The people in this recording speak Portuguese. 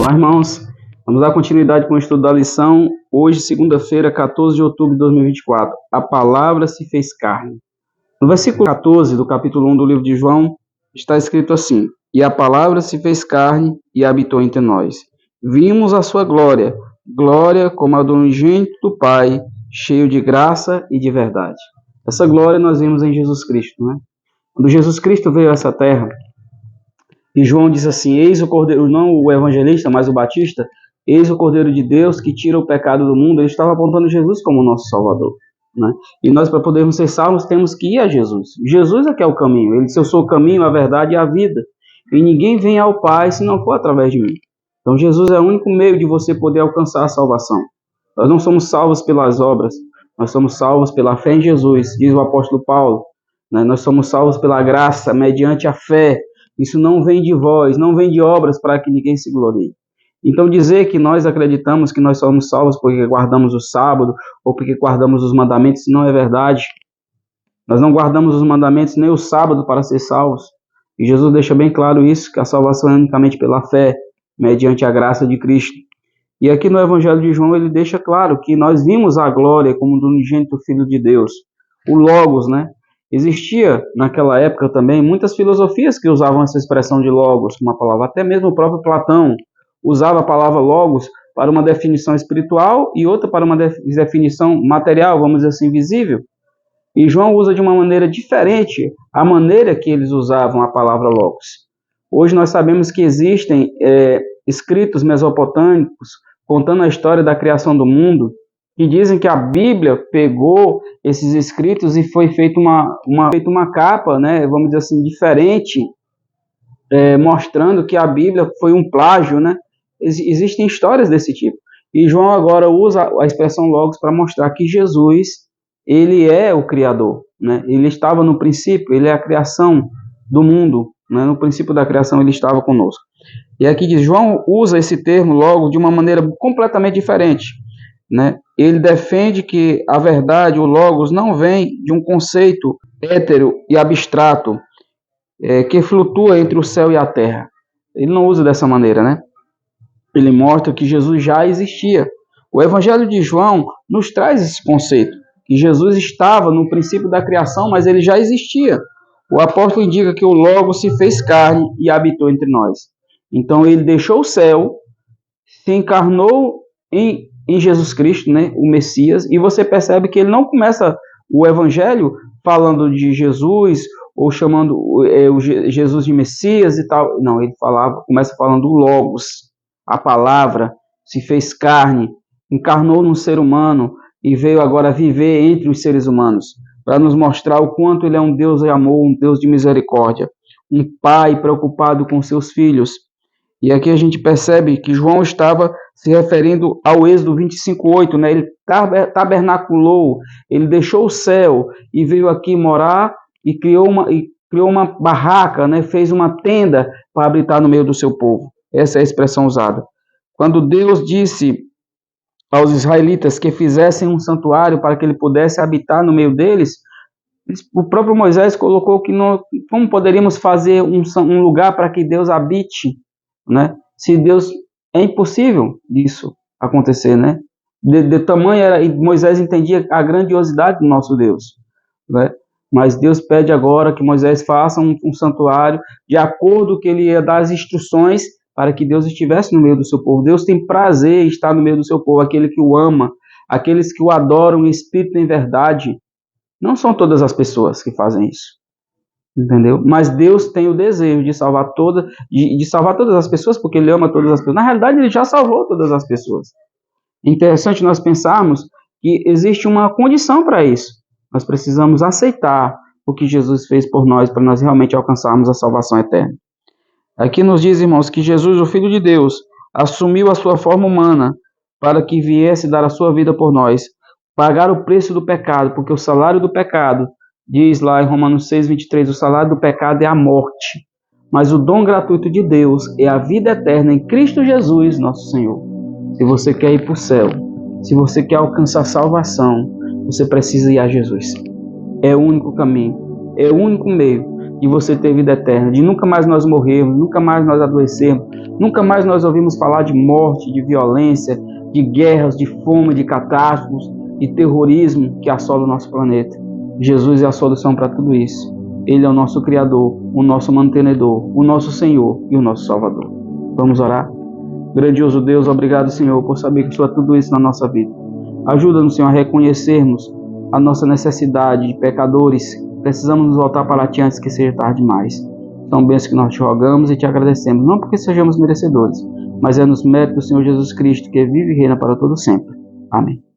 Olá, irmãos. Vamos dar continuidade com o estudo da lição. Hoje, segunda-feira, 14 de outubro de 2024. A palavra se fez carne. No versículo 14 do capítulo 1 do livro de João, está escrito assim: E a palavra se fez carne e habitou entre nós. Vimos a sua glória, glória como a do unigênito do Pai, cheio de graça e de verdade. Essa glória nós vimos em Jesus Cristo, né? Quando Jesus Cristo veio a essa terra, e João diz assim: eis o Cordeiro, não o evangelista, mas o Batista, eis o Cordeiro de Deus que tira o pecado do mundo. Ele estava apontando Jesus como nosso Salvador, né? E nós, para podermos ser salvos, temos que ir a Jesus. Jesus é que é o caminho. Ele disse: eu sou o caminho, a verdade e a vida. E ninguém vem ao Pai se não for através de mim. Então Jesus é o único meio de você poder alcançar a salvação. Nós não somos salvos pelas obras, nós somos salvos pela fé em Jesus, diz o apóstolo Paulo, né? Nós somos salvos pela graça, mediante a fé. Isso não vem de vós, não vem de obras para que ninguém se glorie. Então dizer que nós acreditamos que nós somos salvos porque guardamos o sábado ou porque guardamos os mandamentos não é verdade. Nós não guardamos os mandamentos nem o sábado para ser salvos. E Jesus deixa bem claro isso, que a salvação é unicamente pela fé, mediante a graça de Cristo. E aqui no Evangelho de João ele deixa claro que nós vimos a glória como do unigênito Filho de Deus, o Logos, né? Existia naquela época também muitas filosofias que usavam essa expressão de logos, uma palavra. Até mesmo o próprio Platão usava a palavra logos para uma definição espiritual e outra para uma definição material, vamos dizer assim, visível. E João usa de uma maneira diferente a maneira que eles usavam a palavra logos. Hoje nós sabemos que existem escritos mesopotâmicos contando a história da criação do mundo, que dizem que a Bíblia pegou esses escritos e foi feita uma capa, né, vamos dizer assim, diferente, mostrando que a Bíblia foi um plágio, né? Existem histórias desse tipo. E João agora usa a expressão logos para mostrar que Jesus, ele é o Criador, né? Ele estava no princípio, ele é a criação do mundo, né? No princípio da criação ele estava conosco. E aqui diz, João usa esse termo logo de uma maneira completamente diferente, né? Ele defende que a verdade, o logos, não vem de um conceito hétero e abstrato que flutua entre o céu e a terra. Ele não usa dessa maneira, né? Ele mostra que Jesus já existia. O Evangelho de João nos traz esse conceito, que Jesus estava no princípio da criação, mas ele já existia. O apóstolo indica que o Logos se fez carne e habitou entre nós. Então ele deixou o céu, se encarnou em Jesus Cristo, né, o Messias, e você percebe que ele não começa o Evangelho falando de Jesus ou chamando o Jesus de Messias e tal. Não, ele começa falando do Logos, a palavra se fez carne, encarnou num ser humano e veio agora viver entre os seres humanos, para nos mostrar o quanto ele é um Deus de amor, um Deus de misericórdia, um pai preocupado com seus filhos. E aqui a gente percebe que João estava se referindo ao Êxodo 25:8, né? Ele tabernaculou, ele deixou o céu e veio aqui morar e criou uma barraca, né? Fez uma tenda para habitar no meio do seu povo. Essa é a expressão usada. Quando Deus disse aos israelitas que fizessem um santuário para que ele pudesse habitar no meio deles, o próprio Moisés colocou que como poderíamos fazer um lugar para que Deus habite, né? Se Deus, é impossível disso acontecer, né? De tamanho era, Moisés entendia a grandiosidade do nosso Deus, né? Mas Deus pede agora que Moisés faça um santuário de acordo com que ele ia dar as instruções para que Deus estivesse no meio do seu povo. Deus tem prazer em estar no meio do seu povo, aquele que o ama, aqueles que o adoram em espírito e em verdade. Não são todas as pessoas que fazem isso, entendeu? Mas Deus tem o desejo de salvar todas as pessoas, porque Ele ama todas as pessoas. Na realidade, Ele já salvou todas as pessoas. É interessante nós pensarmos que existe uma condição para isso. Nós precisamos aceitar o que Jesus fez por nós, para nós realmente alcançarmos a salvação eterna. Aqui nos diz, irmãos, que Jesus, o Filho de Deus, assumiu a sua forma humana para que viesse dar a sua vida por nós, pagar o preço do pecado, porque o salário do pecado, diz lá em Romanos 6:23, o salário do pecado é a morte, mas o dom gratuito de Deus é a vida eterna em Cristo Jesus, nosso Senhor. Se você quer ir para o céu, se você quer alcançar salvação, você precisa ir a Jesus. É o único caminho, é o único meio. de você ter vida eterna, de nunca mais nós morrermos, nunca mais nós adoecermos, nunca mais nós ouvimos falar de morte, de violência, de guerras, de fome, de catástrofes, de terrorismo que assola o nosso planeta. Jesus é a solução para tudo isso. Ele é o nosso Criador, o nosso mantenedor, o nosso Senhor e o nosso Salvador. Vamos orar? Grandioso Deus, obrigado, Senhor, por saber que tu é tudo isso na nossa vida. Ajuda-nos, Senhor, a reconhecermos a nossa necessidade de pecadores. Precisamos nos voltar para ti antes que seja tarde demais. Então, benção que nós te rogamos e te agradecemos, não porque sejamos merecedores, mas é nos méritos do Senhor Jesus Cristo, que vive e reina para todo sempre. Amém.